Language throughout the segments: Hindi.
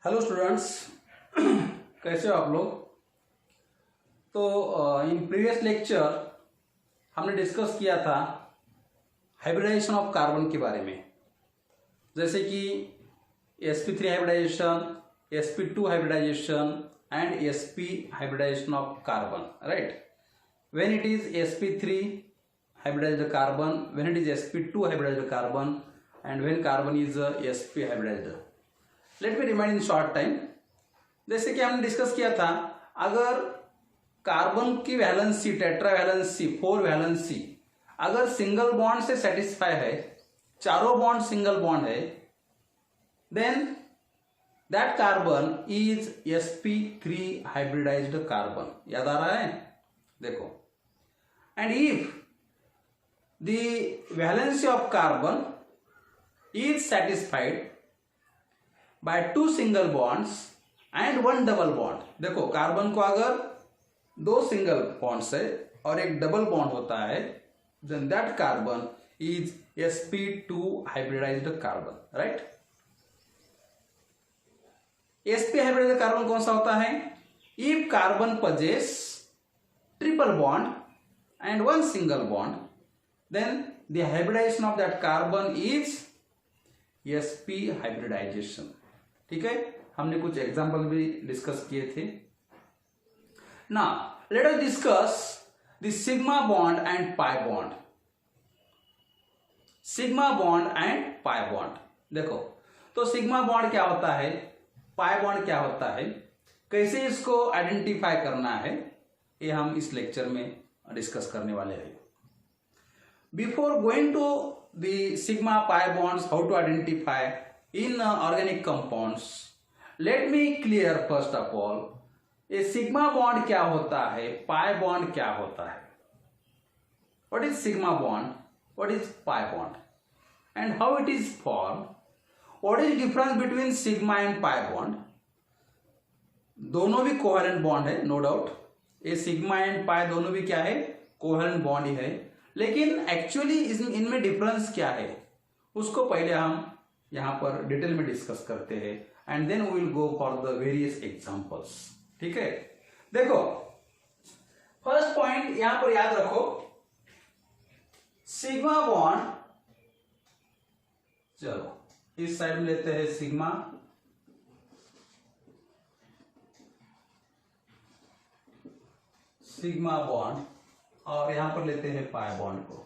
Hello students. कैसे हो आप लोग। तो इन प्रीवियस लेक्चर हमने डिस्कस किया था हाइब्रिडाइजेशन ऑफ कार्बन के बारे में, जैसे कि sp3 hybridization, sp2 hybridization and sp hybridization of carbon, right. When it is sp3 hybridized the carbon, when it is sp2 hybridized the carbon, and when carbon is sp hybridized. Let me remind in short time. जैसे कि हमने डिस्कस किया था, अगर कार्बन की वैलेंसी टेट्रा वैलेंसी 4 वैलेंसी अगर सिंगल बॉन्ड से सेटिस्फाई है, चारों बॉन्ड सिंगल बॉन्ड है, then that carbon is sp3 hybridized carbon. याद आ रहा है? देखो, and if the valency of carbon is satisfied by 2 single bonds and 1 double bond. देखो, कार्बन को अगर 2 सिंगल बॉन्ड्स है और एक डबल बॉन्ड होता है, then that carbon is sp2 hybridized carbon, right? sp hybridized carbon कौन सा होता है? if carbon possess triple bond and 1 single bond, then the hybridization of that carbon is sp hybridization। ठीक है, हमने कुछ एग्जांपल भी डिस्कस किए थे। Now let us discuss the sigma bond and pi bond. Sigma bond and pi bond, देखो तो सिग्मा बॉन्ड क्या होता है, पाई बॉन्ड क्या होता है, कैसे इसको आइडेंटिफाई करना है, ये हम इस लेक्चर में डिस्कस करने वाले हैं। Before going to the sigma pi bonds, how to identify in organic compounds, let me clear first of all a sigma bond क्या होता है, pi bond क्या होता है। what is sigma bond, what is pi bond, and how it is formed, what is difference between sigma and pi bond। दोनों भी कोहेरेंट बॉन्ड है, नो डाउट। ये सिग्मा एंड पाई दोनों भी क्या है, कोहेरेंट बॉन्ड ही है, लेकिन एक्चुअली इनमें डिफरेंस क्या है उसको पहले हम यहां पर डिटेल में डिस्कस करते हैं, and then we will go for the various examples. ठीक है, देखो फर्स्ट पॉइंट यहां पर याद रखो, सिग्मा बॉन्ड, चलो इस साइड में लेते हैं सिग्मा, सिग्मा बॉन्ड, और यहां पर लेते हैं पाई बॉन्ड को,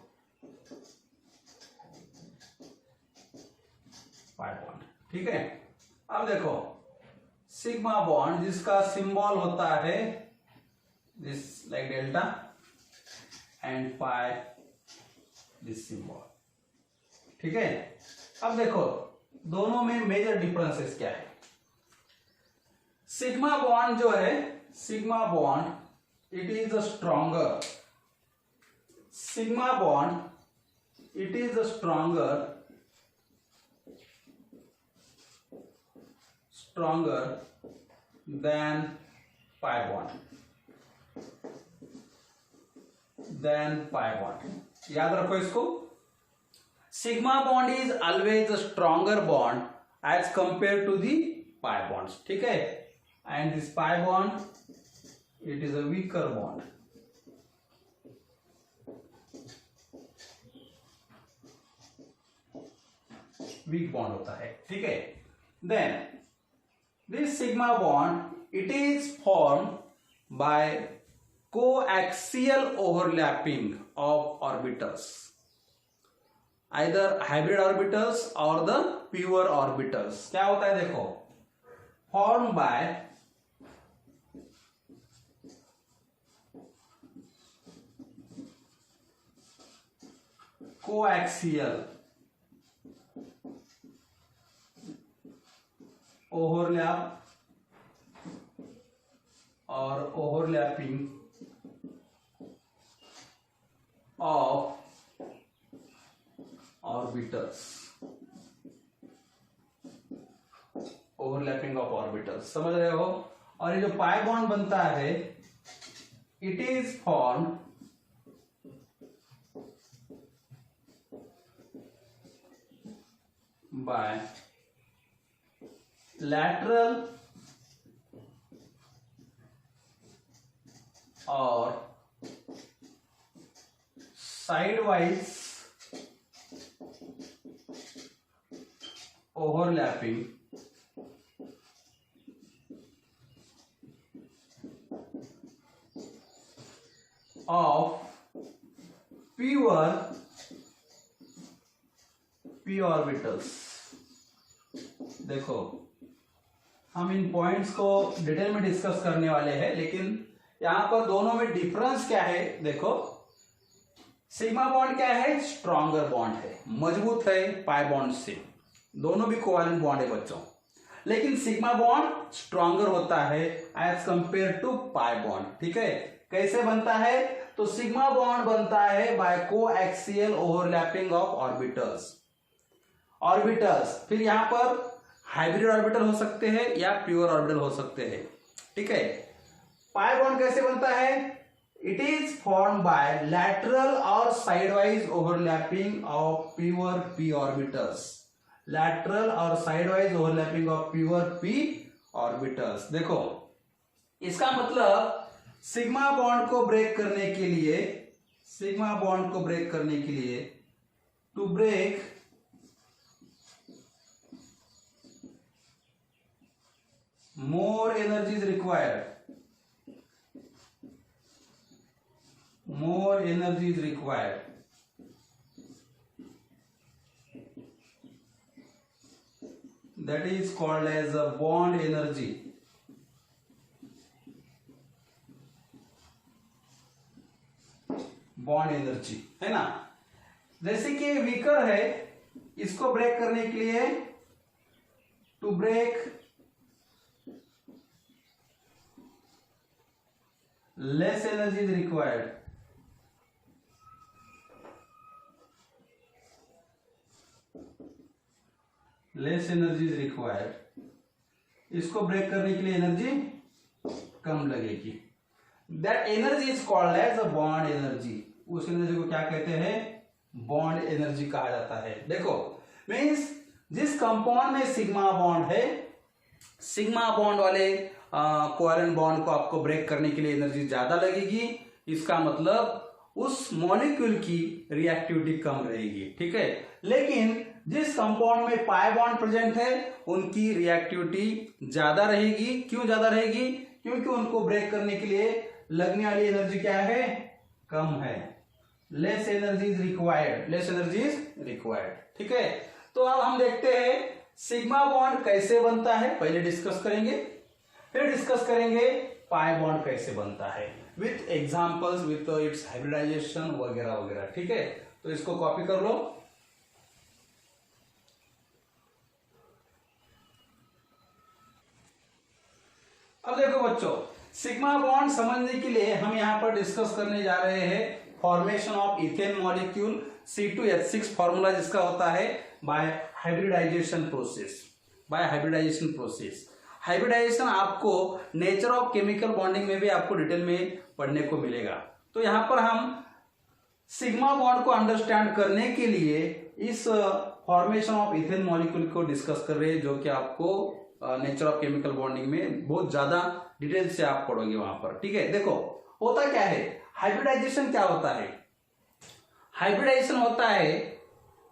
पाई बॉन्ड। ठीक है, अब देखो सिग्मा बॉन्ड जिसका सिंबल होता है this like delta, and pi this symbol. ठीक है, अब देखो दोनों में मेजर डिफरेंसेस क्या है। सिग्मा बॉन्ड जो है, sigma bond it is the stronger, sigma bond it is the stronger than pi bond, याद रखो इसको। Sigma bond is always a stronger bond as compare to the pi bonds. ठीक है, and this pi bond it is a weaker bond. Weak bond होता है। ठीक है, then this sigma bond it is formed by coaxial overlapping of orbitals, either hybrid orbitals or the pure orbitals। क्या होता है देखो, formed by coaxial ओवरलैप और overlapping of orbitals, overlapping of orbitals, समझ रहे हो। और ये जो पाई बॉन्ड बनता है it is formed by lateral or sidewise overlapping of pure p orbitals. देखो हम इन पॉइंट्स को डिटेल में डिस्कस करने वाले हैं, लेकिन यहां पर दोनों में डिफरेंस क्या है देखो। सिग्मा बॉन्ड क्या है, स्ट्रॉन्गर बॉन्ड है, मजबूत है पाई बॉन्ड से, दोनों भी कोवैलेंट बॉन्ड है बच्चों। लेकिन सिग्मा बॉन्ड स्ट्रॉन्गर होता है as compare to pi bond. ठीक है, कैसे बनता है, तो सिग्मा बॉन्ड बनता है by coaxial overlapping of orbitals. फिर यहां पर हाइब्रिड ऑर्बिटल हो सकते हैं या प्योर ऑर्बिटल हो सकते हैं। ठीक है, पाई बॉन्ड कैसे बनता है, it is form by lateral और sidewise overlapping of pure p orbitals. Lateral और sidewise overlapping of pure p orbitals. देखो इसका मतलब सिग्मा बॉन्ड को ब्रेक करने के लिए to break more energy is required, that is called as a bond energy। है ना। जैसे कि वीकर है, इसको ब्रेक करने के लिए to break less energy is required, इसको ब्रेक करने के लिए एनर्जी कम लगेगी। That energy is called as a bond energy. उस एनर्जी को क्या कहते हैं, बॉन्ड एनर्जी कहा जाता है। देखो मीन्स जिस कंपाउंड में सिग्मा बॉन्ड है, सिग्मा बॉन्ड वाले कोवैलेंट बॉन्ड को आपको ब्रेक करने के लिए एनर्जी ज्यादा लगेगी। इसका मतलब उस मॉलिक्यूल की रिएक्टिविटी कम रहेगी। ठीक है, लेकिन जिस कंपाउंड में पाई बॉन्ड प्रेजेंट है उनकी रिएक्टिविटी ज्यादा रहेगी। क्यों ज्यादा रहेगी, क्योंकि उनको ब्रेक करने के लिए लगने वाली एनर्जी क्या है, कम है। Less energy is required. ठीक है, तो अब हम देखते हैं सिग्मा बॉन्ड कैसे बनता है, पहले डिस्कस करेंगे, फिर डिस्कस करेंगे पाई बॉन्ड कैसे बनता है with examples, with its hybridization वगैरह वगैरह। ठीक है, तो इसको कॉपी कर लो। अब देखो बच्चों, सिग्मा बॉन्ड समझने के लिए हम यहां पर डिस्कस करने जा रहे हैं formation of ethane molecule C2H6। Formula जिसका होता है बाय हाइब्रिडाइजेशन प्रोसेस। हाइब्रिडाइजेशन आपको नेचर ऑफ केमिकल बॉन्डिंग में भी आपको डिटेल में पढ़ने को मिलेगा। तो यहां पर हम सिग्मा बॉन्ड को अंडरस्टैंड करने के लिए इस फॉर्मेशन ऑफ इथेन मॉलिक्यूल को डिस्कस कर रहे हैं, जो कि आपको नेचर ऑफ केमिकल बॉन्डिंग में बहुत ज्यादा डिटेल से आप पढ़ोगे वहां पर। ठीक है, देखो होता क्या है, हाइब्रिडाइजेशन क्या होता है, हाइब्रिडाइजेशन होता है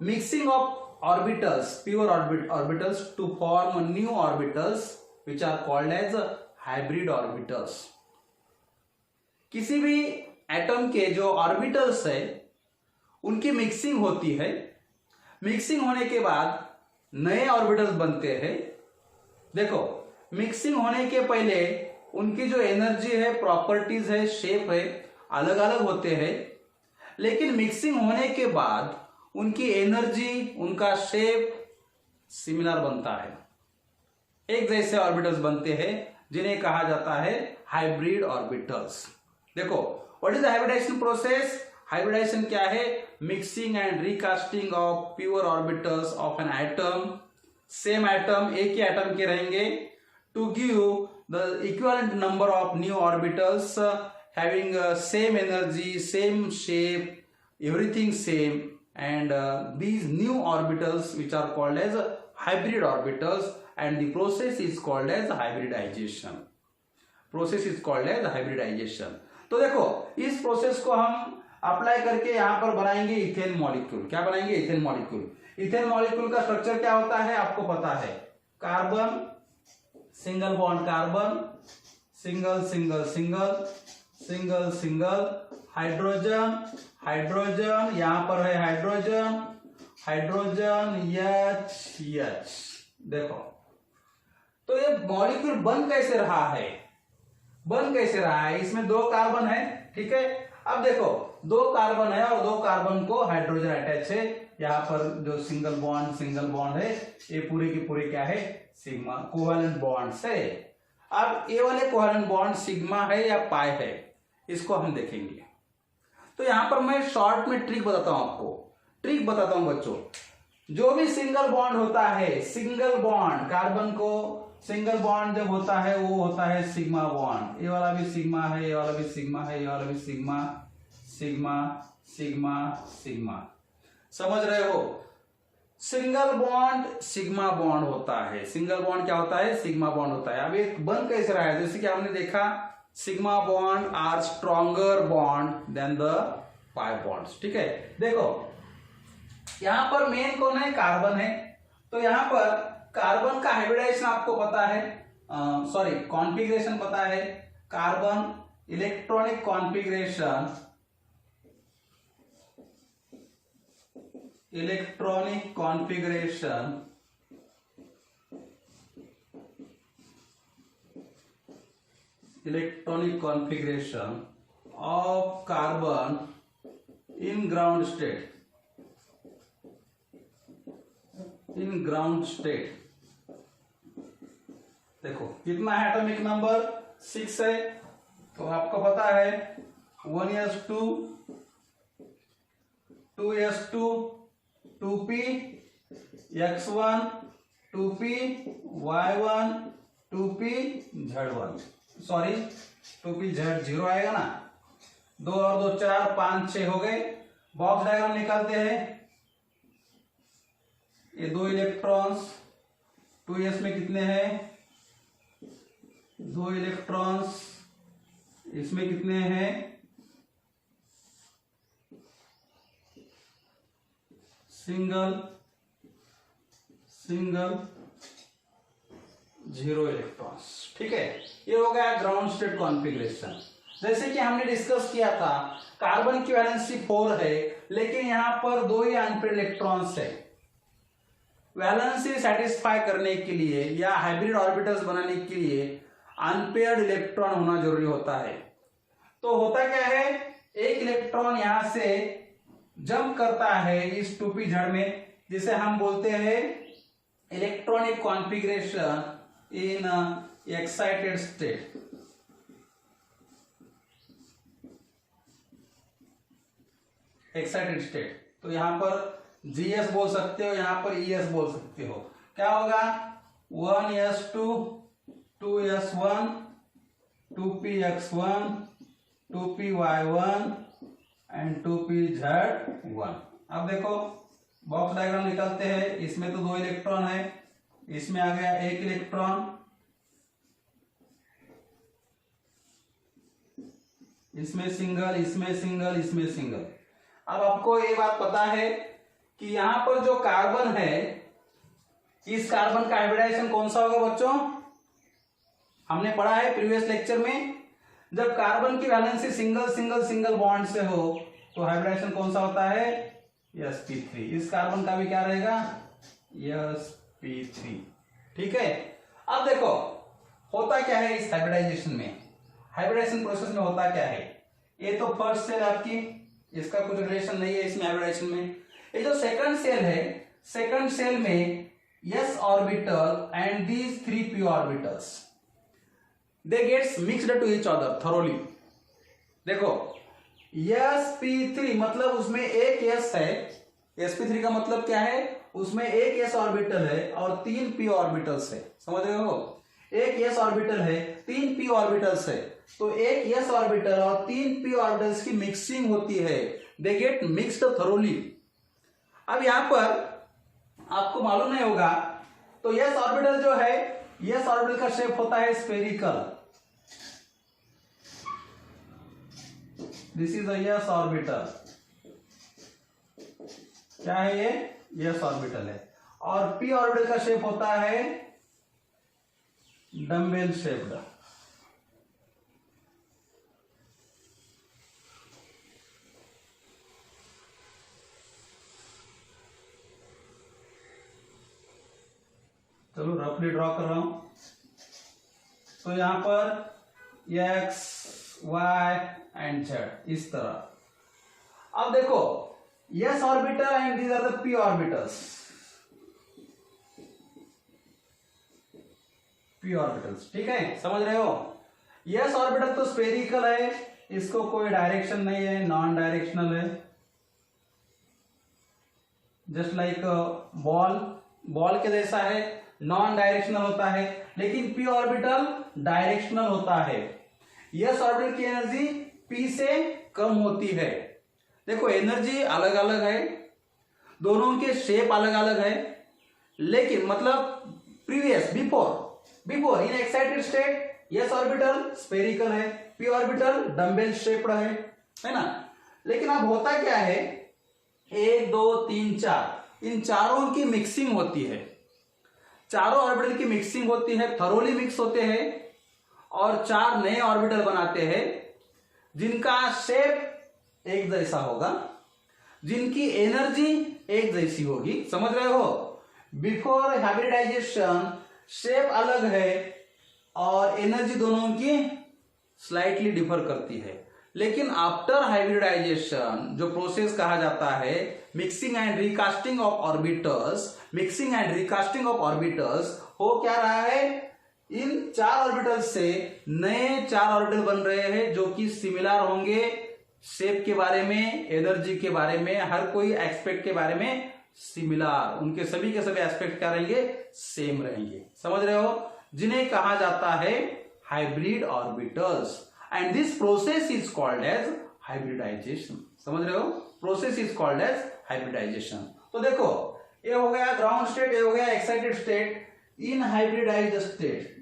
mixing of orbitals, pure orbitals to form new orbitals which are called as hybrid orbitals। किसी भी एटम के जो ऑर्बिटल्स है उनकी मिक्सिंग होती है, मिक्सिंग होने के बाद नए ऑर्बिटल्स बनते हैं। देखो मिक्सिंग होने के पहले उनकी जो एनर्जी है, प्रॉपर्टीज है, शेप है, अलग अलग होते हैं, लेकिन मिक्सिंग होने के बाद उनकी एनर्जी, उनका शेप सिमिलर बनता है, एक जैसे ऑर्बिटल्स बनते हैं, जिन्हें कहा जाता है हाइब्रिड ऑर्बिटल्स। देखो what is the hybridisation process, hybridisation क्या है, mixing and recasting of pure orbitals of an atom, same atom, एक ही एटम के रहेंगे, to give the equivalent number of new orbitals having same energy, same shape, everything same, and these new orbitals which are called as hybrid orbitals and the process is called as hybridization. Process is called as hybridization. तो देखो इस प्रोसेस को हम अप्लाई करके यहां पर बनाएंगे इथेन मॉलिक्यूल। क्या बनाएंगे? Ethane molecule. इथेन मॉलिक्यूल का स्ट्रक्चर क्या होता है आपको पता है, carbon single bond carbon, single single single single single, hydrogen hydrogen, यहां पर है हाइड्रोजन हाइड्रोजन एच एच। देखो तो ये मॉलिक्यूल बन कैसे रहा है, बन कैसे रहा है? इसमें दो कार्बन है, ठीक है। अब देखो दो कार्बन है और दो कार्बन को हाइड्रोजन अटैच है। यहाँ पर जो सिंगल बॉन्ड है ये पूरे के पूरे क्या है? सिग्मा कोवेलेंट बॉन्ड्स है। अब ये वाले कोवेलेंट बॉन्ड सिग्मा है या पाई है, इसको हम देखेंगे। तो यहां पर मैं शॉर्ट में ट्रिक बताता हूं आपको, ट्रिक बताता हूं बच्चों। जो भी सिंगल बॉन्ड होता है, सिंगल बॉन्ड कार्बन को सिंगल बॉन्ड जब होता है वो होता है सिग्मा बॉन्ड। ये वाला भी सिग्मा है, ये वाला भी सिग्मा है, ये वाला भी सिग्मा सिग्मा सिग्मा सिग्मा। समझ रहे हो? सिंगल बॉन्ड सिग्मा बॉन्ड होता है। सिंगल बॉन्ड क्या होता है? सिग्मा बॉन्ड होता है। अब ये बन कैसे रहा है? जैसे कि हमने देखा sigma bond are stronger bond than the pi bonds, ठीक है। देखो यहां पर मेन कौन है? कार्बन है। तो यहां पर कार्बन का हाइब्रिडाइजेशन आपको पता है, सॉरी कॉन्फ़िगरेशन पता है। Carbon electronic configuration, electronic configuration electronic configuration of carbon in ground state, in ground state. देखो कितना है? एटॉमिक नंबर 6 है। तो आपको पता है 1s2 2s2 2p x1 2p y1 2p z1, sorry 2p z0 आएगा ना। 2 और 2 4 5 6 हो गए। बॉक्स डायग्राम निकालते हैं। ये दो इलेक्ट्रॉन्स 2s में कितने हैं? 2 इलेक्ट्रॉन्स। इसमें कितने हैं? सिंगल सिंगल 0 इलेक्ट्रॉन्स, ठीक है। ये हो गया ग्राउंड स्टेट कॉन्फ़िगरेशन। जैसे कि हमने डिस्कस किया था कार्बन की वैलेंसी 4 है, लेकिन यहां पर 2 ही अनपेयर्ड इलेक्ट्रॉन्स है। वैलेंसी सेटिस्फाई करने के लिए या हाइब्रिड ऑर्बिटल्स बनाने के लिए अनपेयर्ड इलेक्ट्रॉन होना जरूरी होता है। तो होता क्या है? एक इलेक्ट्रॉन यहां से जंप करता है इस 2p z में, जिसे हम बोलते हैं electronic configuration in excited state. Excited state. तो यहां पर GS बोल सकते हो, यहां पर ES बोल सकते हो। क्या होगा? 1s2 2s1 2px1 2py1 and 2pz1। अब देखो बॉक्स डायग्राम निकालते हैं। इसमें तो 2 इलेक्ट्रॉन है, इसमें आ गया 1 इलेक्ट्रॉन, इसमें सिंगल, इसमें सिंगल, इसमें सिंगल। अब आपको ये बात पता है कि यहां पर जो कार्बन है, इस कार्बन का हाइब्रिडाइजेशन कौन सा होगा बच्चों? हमने पढ़ा है प्रीवियस लेक्चर में, जब कार्बन की valency single single single bond से हो तो हाइब्रिडाइजेशन कौन सा होता है? sp3। इस कार्बन का भी क्या रहेगा? sp3, ठीक है। अब देखो होता क्या है इस हाइब्रिडाइजेशन में, हाइब्रिडाइजेशन प्रोसेस में होता क्या है? ये तो फर्स्ट सेल आपकी, इसका कुछ रिलेशन नहीं है इसमें हाइब्रिडाइजेशन में। ये जो सेकंड सेल है, सेकंड सेल में s orbital and these 3p orbitals they gets mixed to each other thoroughly. देखो sp3 मतलब उसमें एक s है। sp3 का मतलब क्या है? उसमें एक s ऑर्बिटल है और 3 p ऑर्बिटल्स है। समझ रहे हो? एक s ऑर्बिटल है, 3 p ऑर्बिटल्स है। तो एक s ऑर्बिटल और 3 p ऑर्बिटल्स की मिक्सिंग होती है, दे गेट मिक्स्ड थोरोली। अब यहां पर आपको मालूम नहीं होगा तो यस ऑर्बिटल जो है, यस ऑर्बिटल का शेप होता है spherical. This is a yes orbital. क्या है ये? यस ऑर्बिटल है। और पी ऑर्बिटल का शेप होता है डम्बेल शेप्ड। चलो रफली ड्रॉ कर रहा हूं। तो यहां पर एक्स वाई एंड जेड इस तरह। अब देखो s orbital and these are the p orbitals. P orbitals, ठीक है, समझ रहे हो? यस ऑर्बिटल तो स्फेरिकल है, इसको कोई डायरेक्शन नहीं है, नॉन डायरेक्शनल है, जस्ट लाइक बॉल के जैसा है, नॉन डायरेक्शनल होता है। लेकिन पी ऑर्बिटल डायरेक्शनल होता है। यस ऑर्बिटल की एनर्जी पी से कम होती है। देखो एनर्जी अलग अलग है, दोनों के शेप अलग अलग है, लेकिन मतलब previous before in excited state yes orbital spherical है, पी ऑर्बिटल डम्बेल शेप्ड है ना। लेकिन अब होता क्या है, 1 2 3 4 इन चारों की मिक्सिंग होती है, चारों ऑर्बिटल की मिक्सिंग होती है, थरोली मिक्स होते हैं और 4 नए ऑर्बिटल बनाते हैं जिनका शेप एक जैसा होगा, जिनकी एनर्जी एक जैसी होगी। समझ रहे हो? बिफोर हाइब्रिडाइजेशन शेप अलग है और एनर्जी दोनों की स्लाइटली डिफर करती है। लेकिन आफ्टर हाइब्रिडाइजेशन जो प्रोसेस कहा जाता है mixing and recasting of orbitals, mixing and recasting of orbitals हो क्या रहा है, इन 4 ऑर्बिटल से नए 4 ऑर्बिटल बन रहे हैं जो कि सिमिलर होंगे शेप के बारे में, एनर्जी के बारे में, हर कोई एस्पेक्ट के बारे में सिमिलर, उनके सभी के सभी एस्पेक्ट क्या रहेंगे, सेम रहेंगे। समझ रहे हो? जिन्हें कहा जाता है hybrid orbitals and this process is called as hybridization. समझ रहे हो? Process is called as hybridization. तो देखो ये हो गया ग्राउंड स्टेट, ये हो गया excited state. In hybridized state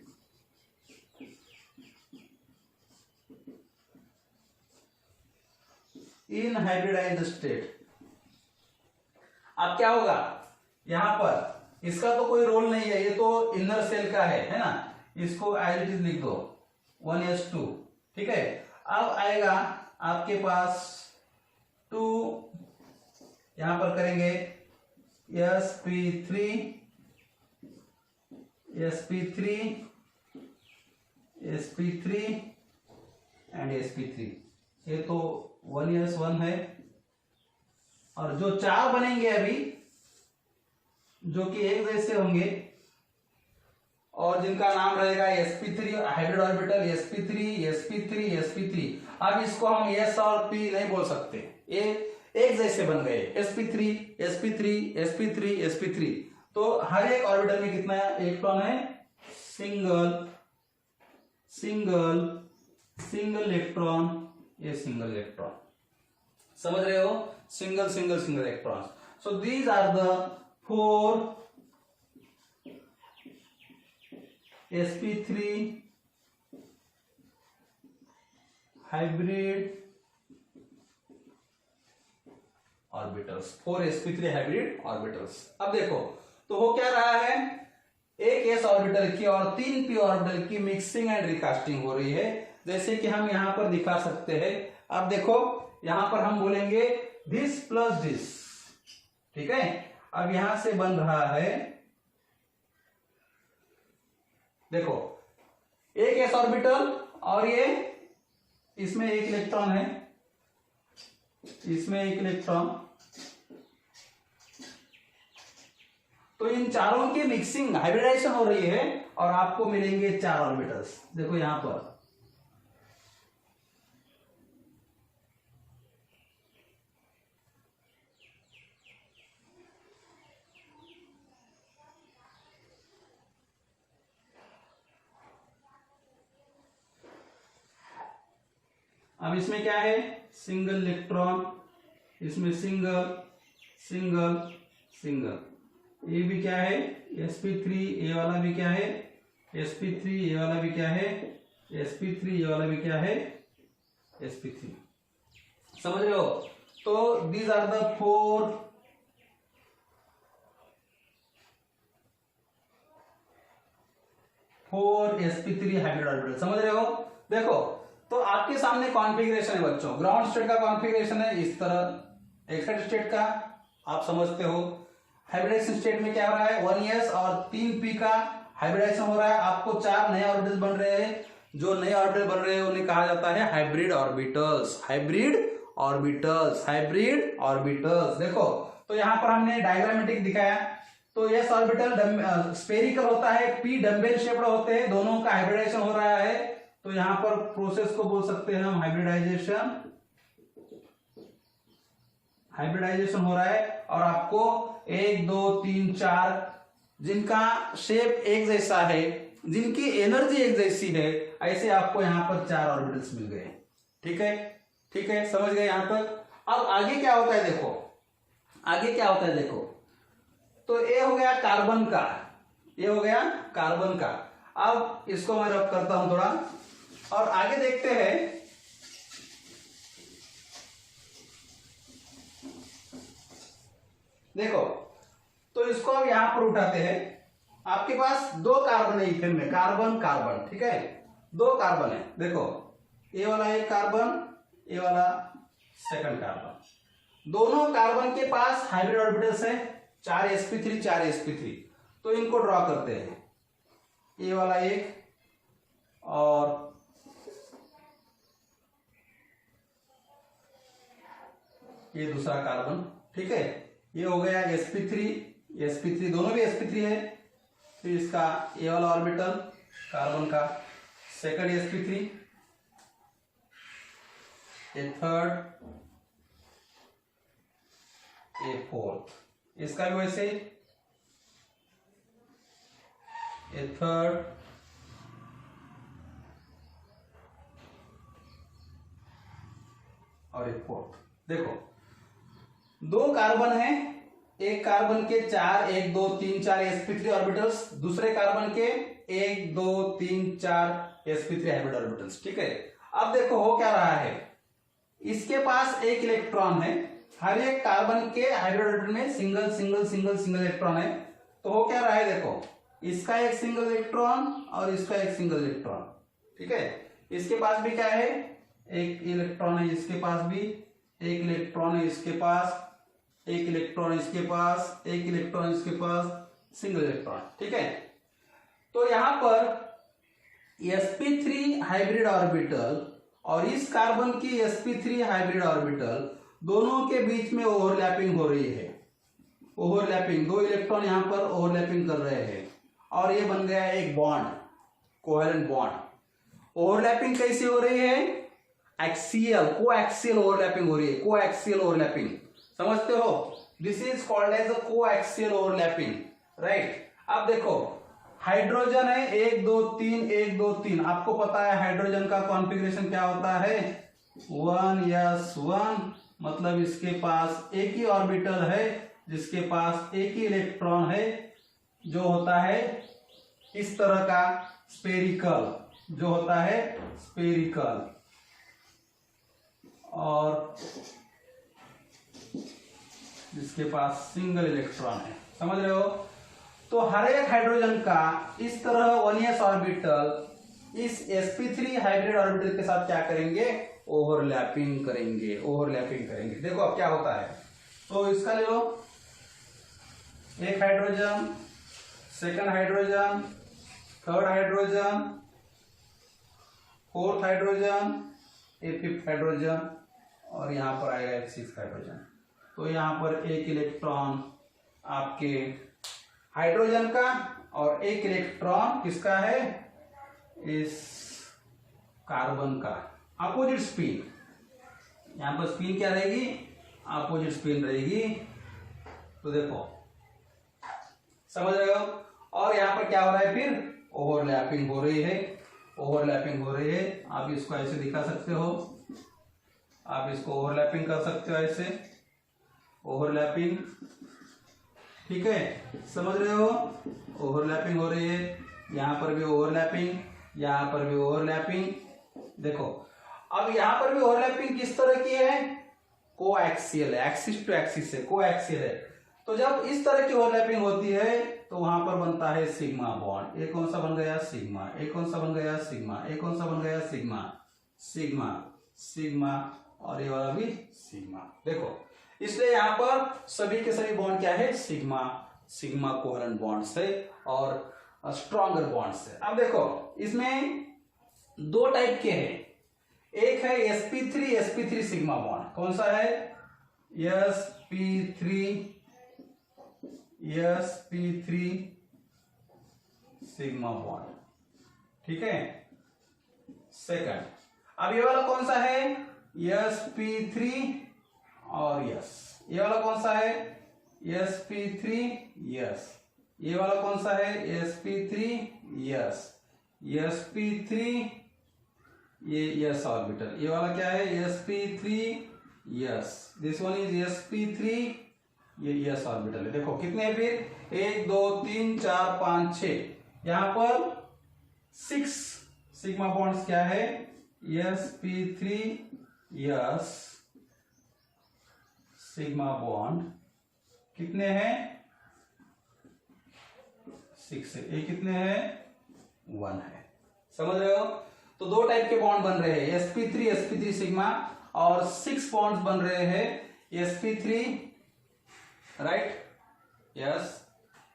in hybridized state अब क्या होगा, यहां पर इसका तो कोई रोल नहीं है, ये तो इनर सेल का है ना, इसको एज इट इज लिख दो 1s2, ठीक है। अब आएगा आपके पास 2, यहां पर करेंगे sp3 sp3 sp3 and sp3, ये तो 1s1 है। और जो 4 बनेंगे अभी जो कि एक जैसे होंगे और जिनका नाम रहेगा sp3 hybrid orbital sp3 sp3 sp3। अब इसको हम s और p नहीं बोल सकते, ये एक जैसे बन गए sp3 sp3 sp3 sp3। तो हर एक ऑर्बिटल में कितना इलेक्ट्रॉन है, सिंगल इलेक्ट्रॉन, ये सिंगल इलेक्ट्रॉन। समझ रहे हो? Single electron. So these are the 4 sp3 hybrid orbitals, 4 sp3 hybrid orbitals. अब देखो तो हो क्या रहा है, एक s ऑर्बिटल की और 3 p ऑर्बिटल की मिक्सिंग एंड रिकास्टिंग हो रही है, जैसे कि हम यहां पर दिखा सकते हैं। अब देखो यहां पर हम बोलेंगे दिस प्लस दिस, ठीक है। अब यहां से बन रहा है, देखो एक s ऑर्बिटल और ये इसमें एक इलेक्ट्रॉन है, इसमें एक इलेक्ट्रॉन, तो इन चारों की मिक्सिंग हाइब्रिडाइजेशन हो रही है और आपको मिलेंगे 4 ऑर्बिटल्स। देखो यहां पर अब इसमें क्या है, सिंगल इलेक्ट्रॉन, इसमें सिंगल, ए भी क्या है sp3, ए वाला भी क्या है sp3, ए वाला भी क्या है sp3, ए वाला भी क्या है sp3। समझ रहे हो? तो these are the four sp3 hybrid orbital. समझ रहे हो? देखो, तो आपके सामने कॉन्फ़िगरेशन है बच्चों। ग्राउंड स्टेट का कॉन्फ़िगरेशन है इस तरह, एक्साइटेड स्टेट का आप समझते हो। हाइब्रिडाइजेशन स्टेट में क्या हो रहा है 1s और 3p का हाइब्रिडाइजेशन हो रहा है। आपको 4 नए ऑर्बिटल्स बन रहे हैं। जो नए ऑर्बिटल बन रहे हैं उन्हें कहा जाता है hybrid orbitals. Hybrid orbitals, hybrid orbitals. देखो, तो यहां पर हमने डायग्रामेटिक दिखाया। तो एस ऑर्बिटल स्फेरिकल होता है, पी डम्बेल शेप्ड होते हैं, दोनों का हाइब्रिडाइजेशन हो रहा है। तो यहां पर प्रोसेस को बोल सकते हैं हम हाइब्रिडाइजेशन। हाइब्रिडाइजेशन हो रहा है और आपको 1 2 3 4 जिनका शेप एक जैसा है, जिनकी एनर्जी एक जैसी है, ऐसे आपको यहां पर 4 ऑर्बिटल्स मिल गए। ठीक है, ठीक है, समझ गए यहां तक? अब आगे क्या होता है देखो, आगे क्या होता है देखो। तो ये हो गया कार्बन का, ये हो गया कार्बन का। अब इसको मैं रब करता हूं थोड़ा और आगे देखते हैं। देखो, तो इसको अब यहां पर उठाते हैं। आपके पास 2 कार्बन है इथेन में, कार्बन कार्बन, ठीक है, 2 कार्बन है। देखो, ये वाला एक कार्बन, ये वाला सेकंड कार्बन। दोनों कार्बन के पास हाइब्रिड ऑर्बिटल्स है, 4 sp3 4 sp3। तो इनको ड्रॉ करते हैं, ये वाला एक और ये दूसरा कार्बन। ठीक है, ये हो गया sp3 sp3, दोनों भी sp3 है। फिर इसका ये वाला ऑर्बिटल कार्बन का सेकंड sp3, ये थर्ड, ये फोर्थ, इसका भी वैसे ये थर्ड और एक फोर्थ। देखो, 2 कार्बन है, एक कार्बन के 4 1 2 3 4 sp3 ऑर्बिटल्स, दूसरे कार्बन के 1 2 3 4 sp3 हाइब्रिड ऑर्बिटल्स। ठीक है, अब देखो हो क्या रहा है, इसके पास एक इलेक्ट्रॉन है। हर एक कार्बन के हाइब्रिड ऑर्बिटल में single single single single electron है। तो हो क्या रहा है देखो, इसका एक सिंगल इलेक्ट्रॉन और इसका एक सिंगल इलेक्ट्रॉन। ठीक है, इसके पास भी क्या है, एक इलेक्ट्रॉन है, इसके पास भी एक इलेक्ट्रॉन है, इसके पास एक इलेक्ट्रॉन, इसके पास एक इलेक्ट्रॉन, इसके पास सिंगल इलेक्ट्रॉन। ठीक है, तो यहां पर sp3 हाइब्रिड ऑर्बिटल और इस कार्बन की sp3 हाइब्रिड ऑर्बिटल दोनों के बीच में ओवरलैपिंग हो रही है। ओवरलैपिंग, 2 इलेक्ट्रॉन यहां पर ओवरलैपिंग कर रहे हैं और ये बन गया एक बॉन्ड, कोवेलेंट बॉन्ड। ओवरलैपिंग कैसे हो रही है, एक्सियल, कोएक्सियल ओवरलैपिंग हो रही है, कोएक्सियल ओवरलैपिंग। समझते हो? This is called as a coaxial overlapping, right. अब देखो, हाइड्रोजन है 1 2 3 1 2 3। आपको पता है हाइड्रोजन का कॉन्फ़िगरेशन क्या होता है, 1s1, मतलब इसके पास एक ही ऑर्बिटल है जिसके पास एक ही इलेक्ट्रॉन है, जो होता है इस तरह का स्पेरिकल, जो होता है स्पेरिकल। और जिसके पास सिंगल इलेक्ट्रॉन है। समझ रहे हो? तो हर एक हाइड्रोजन का इस तरह 1s ऑर्बिटल इस sp3 हाइब्रिड ऑर्बिटल के साथ क्या करेंगे, ओवरलैपिंग करेंगे, ओवरलैपिंग करेंगे। देखो अब क्या होता है, तो इसका ले लो, एक hydrogen, second hydrogen, third hydrogen, fourth hydrogen, एक फिफ्थ हाइड्रोजन और यहां पर आएगा एक सिक्स्थ हाइड्रोजन। तो यहां पर एक इलेक्ट्रॉन आपके हाइड्रोजन का और एक इलेक्ट्रॉन किसका है, इस कार्बन का। अपोजिट स्पिन, यहां पर स्पिन क्या रहेगी, अपोजिट स्पिन रहेगी। तो देखो, समझ रहे हो? और यहां पर क्या हो रहा है, फिर ओवरलैपिंग हो रही है, ओवरलैपिंग हो रही है। आप इसको ऐसे दिखा सकते हो, आप इसको ओवरलैपिंग कर सकते हो, ऐसे ओवरलैपिंग। ठीक है, समझ रहे हो, ओवरलैपिंग हो रही है, यहां पर भी ओवरलैपिंग, यहां पर भी ओवरलैपिंग। देखो अब यहां पर भी ओवरलैपिंग किस तरह की है, कोएक्सियल है, एक्सिस टू एक्सिस है, कोएक्सियल है। तो जब इस तरह की ओवरलैपिंग होती है तो वहां पर बनता है सिग्मा बॉन्ड। ये कौन सा बन गया, सिग्मा, एक कौन सा बन गया, सिग्मा, एक कौन सा बन गया, सिग्मा, सिग्मा, सिग्मा, और ये वाला भी सिग्मा। देखो इसलिए यहां पर सभी के सभी बॉन्ड क्या है, सिग्मा, सिग्मा कोवेलेंट बॉन्ड्स है और स्ट्रॉन्गर बॉन्ड्स है। अब देखो इसमें दो टाइप के हैं, एक है sp3 sp3 सिग्मा बॉन्ड, कौन सा है, sp3 सिग्मा बॉन्ड, ठीक है। सेकंड, अब ये वाला कौन सा है, sp3 और ये वाला कौन सा है, sp3 ये वाला कौन सा है, sp3 sp3 ये s ऑर्बिटल, ये वाला क्या है, sp3 this one is sp3 ये s ऑर्बिटल है। देखो कितने हैं फिर, 1 2 3 4 5 6, यहां पर 6 सिग्मा बॉन्ड्स क्या है, sp3 सिग्मा बॉन्ड कितने हैं, 6 है, ये कितने हैं, 1 है, समझ रहे हो। तो दो टाइप के बॉन्ड बन रहे हैं, sp3 सिग्मा, और 6 बॉन्ड्स बन रहे हैं sp3, right, yes,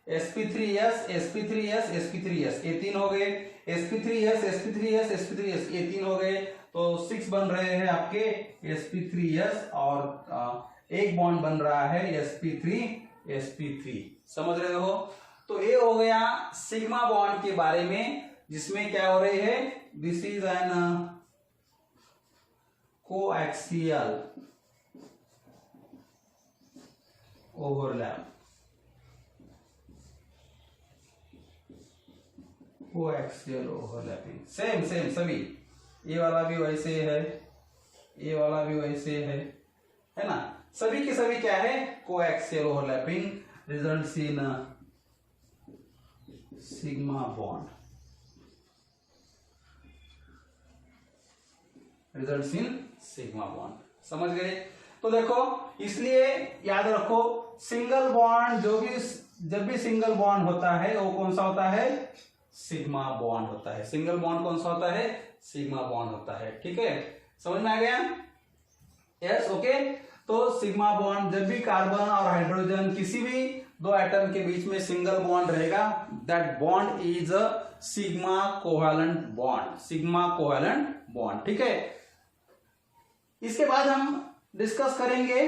sp3 sp3 ये 3 हो गए, sp3 sp3 ये 3 हो गए, तो 6 बन रहे हैं आपके sp3 और एक बॉन्ड बन रहा है sp3 समझ रहे हो। तो ये हो गया सिग्मा बॉन्ड के बारे में, जिसमें क्या हो रही है, this is an coaxial overlap, coaxial overlapping, same सभी, ये वाला भी वैसे है, ये वाला भी वैसे है ना, सभी के सभी क्या है, coaxial overlapping results in sigma bond, results in sigma bond, समझ गए। तो देखो इसलिए याद रखो, सिंगल बॉन्ड जब भी सिंगल बॉन्ड होता है वो कौन सा होता है, सिग्मा बॉन्ड होता है। सिंगल बॉन्ड कौन सा होता है, सिग्मा बॉन्ड होता है, ठीक है, समझ में आ गया, यस, ओके। तो सिग्मा बॉन्ड जब भी कार्बन और हाइड्रोजन किसी भी दो एटम के बीच में सिंगल बॉन्ड रहेगा, that bond is a sigma covalent bond, sigma covalent bond, ठीक है। इसके बाद हम डिस्कस करेंगे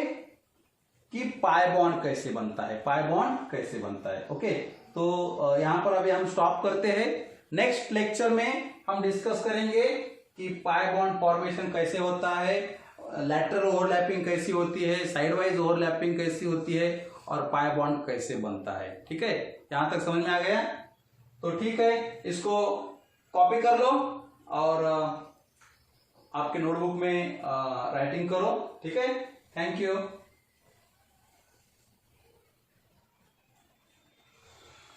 कि पाई बॉन्ड कैसे बनता है, पाई बॉन्ड कैसे बनता है, ओके। तो यहां पर अभी हम स्टॉप करते हैं, नेक्स्ट लेक्चर में हम डिस्कस करेंगे कि पाई बॉन्ड फॉर्मेशन कैसे होता है, लैटरल ओवरलैपिंग कैसी होती है, साइड वाइज ओवरलैपिंग कैसी होती है, और पाई बॉन्ड कैसे बनता है, ठीक है। यहां तक समझ में आ गया, तो ठीक है, इसको कॉपी कर लो और आपके नोटबुक में राइटिंग करो, ठीक है। Thank you.